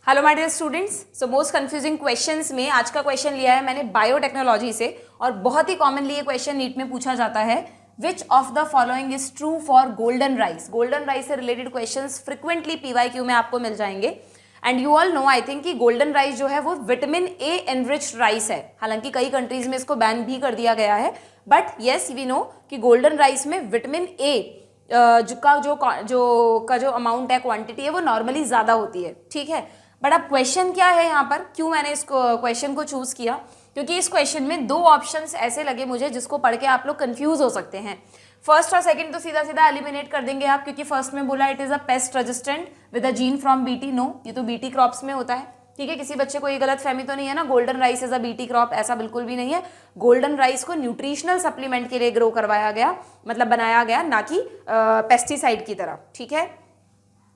Hello my dear students. So most confusing questions में आज का क्वेश्चन लिया है मैंने बायोटेक्नोलॉजी से, और बहुत ही कॉमनली ये क्वेश्चन नीट में पूछा जाता है, which of the following is true for golden rice. Golden rice से रिलेटेड क्वेश्चंस फ्रिक्वेंटली पीवाईक्यू में आपको मिल जाएंगे। And you all know I think कि गोल्डन राइस जो है वो विटामिन ए एनरिच्ड राइस है। हालांकि कई कंट्रीज में इसको बैन भी कर दिया गया है, बट येस वी नो कि गोल्डन राइस में विटामिन ए जो अमाउंट है, क्वांटिटी है, वो नॉर्मली ज़्यादा होती है। ठीक है, बट अब क्वेश्चन क्या है यहाँ पर, क्यों मैंने इस क्वेश्चन को चूज किया, क्योंकि इस क्वेश्चन में दो ऑप्शंस ऐसे लगे मुझे जिसको पढ़ के आप लोग कंफ्यूज हो सकते हैं। फर्स्ट और सेकंड तो सीधा सीधा एलिमिनेट कर देंगे आप, क्योंकि फर्स्ट में बोला it is a pest resistant with a gene from BT. No, ये तो बीटी क्रॉप्स में होता है। ठीक है, किसी बच्चे को ये गलत फहमी तो नहीं है ना, golden rice is a BT crop, ऐसा बिल्कुल भी नहीं है। गोल्डन राइस को न्यूट्रिशनल सप्लीमेंट के लिए ग्रो करवाया गया, मतलब बनाया गया, ना कि पेस्टिसाइड की तरह। ठीक है,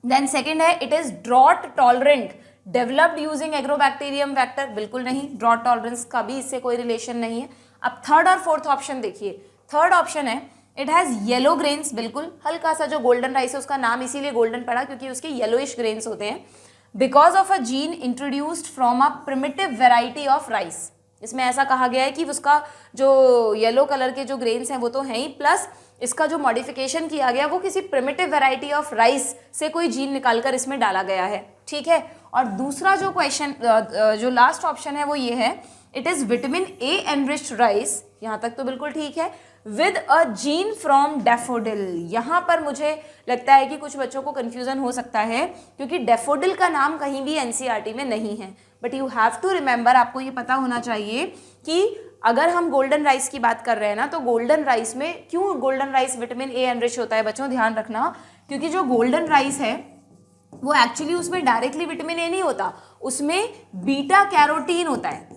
देन सेकेंड है it is drought tolerant developed using agrobacterium vector. बिल्कुल नहीं, ड्रॉट टॉलरेंस का भी इससे कोई रिलेशन नहीं है। अब थर्ड और फोर्थ ऑप्शन देखिए। थर्ड ऑप्शन है इट हैज येलो ग्रेन्स। बिल्कुल, हल्का सा जो गोल्डन राइस है उसका नाम इसीलिए गोल्डन पड़ा क्योंकि उसके येलोइश ग्रेन्स होते हैं, because of a gene introduced from a primitive variety of rice. इसमें ऐसा कहा गया है कि उसका जो येलो कलर के जो ग्रेन्स हैं वो तो हैं ही, प्लस इसका जो मॉडिफिकेशन किया गया वो किसी प्रिमिटिव वैरायटी ऑफ राइस से कोई जीन निकालकर इसमें डाला गया है। ठीक है, और दूसरा जो क्वेश्चन, जो लास्ट ऑप्शन है वो ये है it is vitamin A enriched rice. यहाँ तक तो बिल्कुल ठीक है, with a gene from daffodil. यहाँ पर मुझे लगता है कि कुछ बच्चों को कंफ्यूजन हो सकता है, क्योंकि डैफोडिल का नाम कहीं भी एनसीईआरटी में नहीं है। But you have to remember, आपको ये पता होना चाहिए कि अगर हम गोल्डन राइस की बात कर रहे हैं ना, तो गोल्डन राइस में क्यों golden rice vitamin A enrich होता है बच्चों, ध्यान रखना, क्योंकि जो गोल्डन राइस है वो एक्चुअली उसमें डायरेक्टली विटामिन ए नहीं होता, उसमें बीटा कैरोटीन होता है।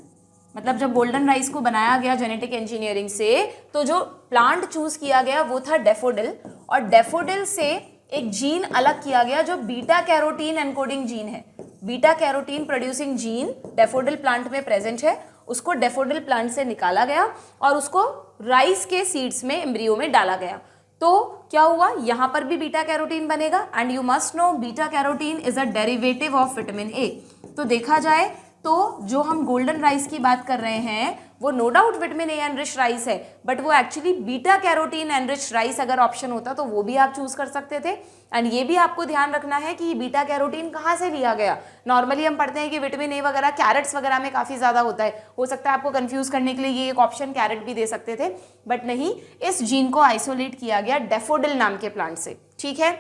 मतलब जब गोल्डन राइस को बनाया गया जेनेटिक इंजीनियरिंग से, तो जो प्लांट चूज किया गया वो था डैफोडिल, और डैफोडिल से एक जीन अलग किया गया जो बीटा कैरोटीन एनकोडिंग जीन है। Beta carotene producing gene daffodil plant में प्रेजेंट है, उसको डैफोडिल प्लांट से निकाला गया और उसको राइस के सीड्स में, एम्ब्रियो में डाला गया। तो क्या हुआ, यहाँ पर भी बीटा कैरोटीन बनेगा। And you must know beta carotene is a derivative of vitamin A. तो देखा जाए तो जो हम गोल्डन राइस की बात कर रहे हैं वो no doubt vitamin A enrich rice है, बट वो actually beta carotene enrich rice अगर ऑप्शन होता तो वो भी आप चूज कर सकते थे। एंड ये भी आपको ध्यान रखना है कि बीटा कैरोटीन कहाँ से लिया गया। नॉर्मली हम पढ़ते हैं कि विटामिन ए वगैरह कैरेट्स वगैरह में काफ़ी ज़्यादा होता है, हो सकता है आपको कंफ्यूज करने के लिए ये एक ऑप्शन कैरेट भी दे सकते थे, बट नहीं, इस जीन को आइसोलेट किया गया डैफोडिल नाम के प्लांट से। ठीक है,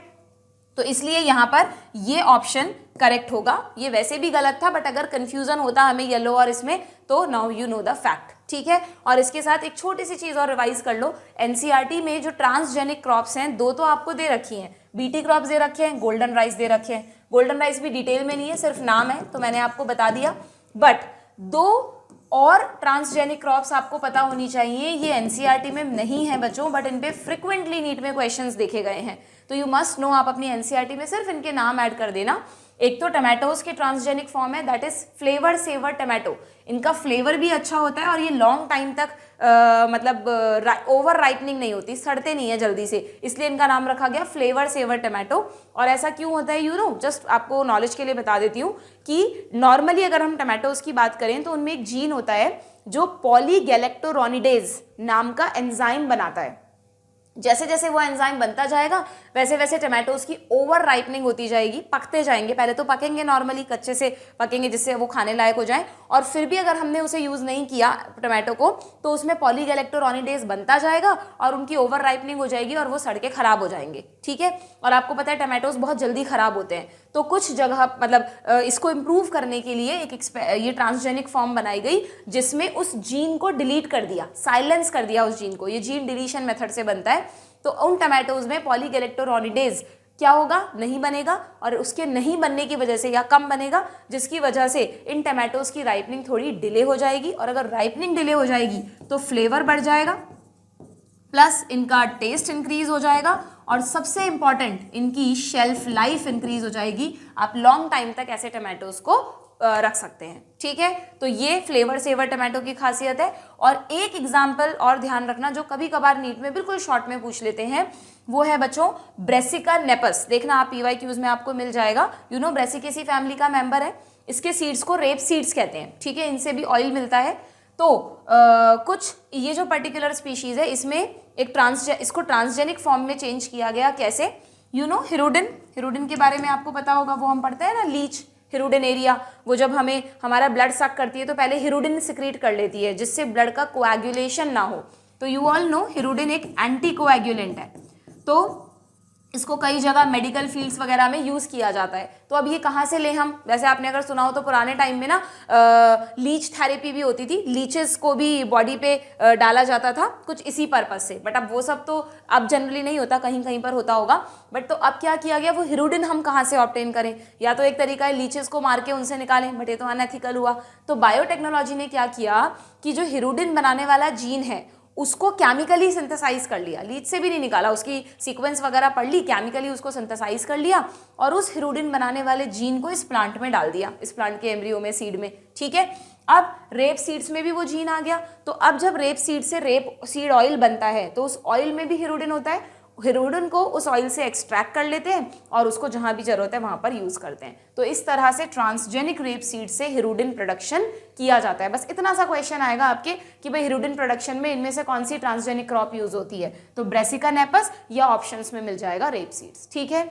तो इसलिए यहाँ पर ये ऑप्शन करेक्ट होगा। ये वैसे भी गलत था, बट अगर कंफ्यूजन होता हमें येलो और इसमें, तो now you know the fact. ठीक है, और इसके साथ एक छोटी सी चीज़ और रिवाइज कर लो। एनसीईआरटी में जो ट्रांसजेनिक क्रॉप्स हैं दो तो आपको दे रखी हैं, बीटी क्रॉप्स दे रखे हैं, गोल्डन राइस दे रखे हैं। गोल्डन राइस भी डिटेल में नहीं है, सिर्फ नाम है, तो मैंने आपको बता दिया। बट दो और ट्रांसजेनिक क्रॉप्स आपको पता होनी चाहिए, ये एनसीईआरटी में नहीं है बच्चों, बट इन पे फ्रिक्वेंटली नीट में क्वेश्चंस देखे गए हैं, तो यू मस्ट नो। आप अपनी एनसीईआरटी में सिर्फ इनके नाम ऐड कर देना। एक तो टमाटोज के ट्रांसजेनिक फॉर्म है, that is flavour saver tomato. इनका फ्लेवर भी अच्छा होता है और ये लॉन्ग टाइम तक मतलब ओवर राइपनिंग नहीं होती, सड़ते नहीं है जल्दी से, इसलिए इनका नाम रखा गया फ्लेवर सेवर टमाटो। और ऐसा क्यों होता है, यू नो, जस्ट आपको नॉलेज के लिए बता देती हूँ कि नॉर्मली अगर हम टमाटोज की बात करें तो उनमें एक जीन होता है जो पॉलीगैलेक्टोरोनिडेज नाम का एंजाइम बनाता है। जैसे जैसे वो एंजाइम बनता जाएगा वैसे वैसे टमाटोज की ओवर राइपनिंग होती जाएगी, पकते जाएंगे। पहले तो पकेंगे, नॉर्मली कच्चे से पकेंगे जिससे वो खाने लायक हो जाए, और फिर भी अगर हमने उसे यूज़ नहीं किया टमाटो को, तो उसमें पॉलीगैलेक्टोरोनिडेज बनता जाएगा और उनकी ओवर राइपनिंग हो जाएगी और वो सड़ के खराब हो जाएंगे। ठीक है, और आपको पता है टमाटोज बहुत जल्दी खराब होते हैं, तो कुछ जगह मतलब इसको इम्प्रूव करने के लिए ये ट्रांसजेनिक फॉर्म बनाई गई जिसमें उस जीन को डिलीट कर दिया, साइलेंस कर दिया उस जीन को। ये जीन डिलीशन मेथड से बनता है, तो उन टमाटोज में पॉलीगैलेक्टोरोनिडेज क्या होगा, नहीं बनेगा, और उसके नहीं बनने की वजह से या कम बनेगा, जिसकी वजह से इन टमाटोज की राइपनिंग थोड़ी डिले हो जाएगी, और अगर राइपनिंग डिले हो जाएगी तो फ्लेवर बढ़ जाएगा, प्लस इनका टेस्ट इंक्रीज हो जाएगा, और सबसे इंपॉर्टेंट इनकी शेल्फ लाइफ इंक्रीज हो जाएगी। आप लॉन्ग टाइम तक ऐसे टमाटोज को रख सकते हैं। ठीक है, तो ये फ्लेवर सेवर टमाटो की खासियत है। और एक एग्जाम्पल और ध्यान रखना जो कभी कभार नीट में बिल्कुल शॉर्ट में पूछ लेते हैं, वो है बच्चों ब्रेसिका नेपस। देखना आप पीवाईक्यूज में आपको मिल जाएगा। यू नो ब्रेसिकेसी फैमिली का मेंबर है, इसके सीड्स को रेप सीड्स कहते हैं, ठीक है, इनसे भी ऑयल मिलता है। तो कुछ ये जो पर्टिकुलर स्पीशीज है इसमें एक इसको ट्रांसजेनिक फॉर्म में चेंज किया गया। कैसे? हिरुडिन के बारे में आपको पता होगा, वो हम पढ़ते हैं ना, लीच हिरुडिन एरिया, वो जब हमारा ब्लड सक करती है तो पहले हिरुडिन सिक्रीट कर लेती है जिससे ब्लड का कोएगुलेशन ना हो। तो यू ऑल नो हिरुडिन एक एंटी कोएगुलेंट है, तो इसको कई जगह मेडिकल फील्ड्स वगैरह में यूज़ किया जाता है। तो अब ये कहाँ से ले हम? वैसे आपने अगर सुना हो तो पुराने टाइम में ना लीच थेरेपी भी होती थी, लीचेस को भी बॉडी पे डाला जाता था कुछ इसी पर्पज से, बट अब वो सब तो अब जनरली नहीं होता, कहीं कहीं पर होता होगा। बट तो अब क्या किया गया, वो हिरुडिन हम कहाँ से ऑब्टेन करें? या तो एक तरीका है लीचेस को मार के उनसे निकालें, बट ये तो अनएथिकल हुआ। तो बायोटेक्नोलॉजी ने क्या किया कि जो हिरुडिन बनाने वाला जीन है उसको केमिकली सिंथेसाइज कर लिया, लीच से भी नहीं निकाला, उसकी सीक्वेंस वगैरह पढ़ ली, केमिकली उसको सिंथेसाइज कर लिया और उस हिरुडिन बनाने वाले जीन को इस प्लांट में डाल दिया, इस प्लांट के एम्ब्रियो में, सीड में, ठीक है। अब रेप सीड्स में भी वो जीन आ गया, तो अब जब रेप सीड से रेप सीड ऑयल बनता है तो उस ऑयल में भी हिरुडिन होता है, हिरुडिन को उस ऑयल से एक्सट्रैक्ट कर लेते हैं और उसको जहां भी जरूरत है वहां पर यूज करते हैं। तो इस तरह से ट्रांसजेनिक रेप सीड से हिरुडिन प्रोडक्शन किया जाता है। बस इतना सा क्वेश्चन आएगा आपके कि भाई हिरुडिन प्रोडक्शन में इनमें से कौन सी ट्रांसजेनिक क्रॉप यूज होती है, तो ब्रेसिका नेपस या ऑप्शंस में मिल जाएगा रेप सीड्स, ठीक है।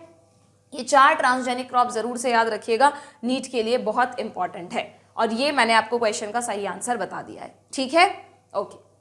ये 4 ट्रांसजेनिक क्रॉप जरूर से याद रखिएगा, नीट के लिए बहुत इंपॉर्टेंट है, और ये मैंने आपको क्वेश्चन का सही आंसर बता दिया है, ठीक है, ओके।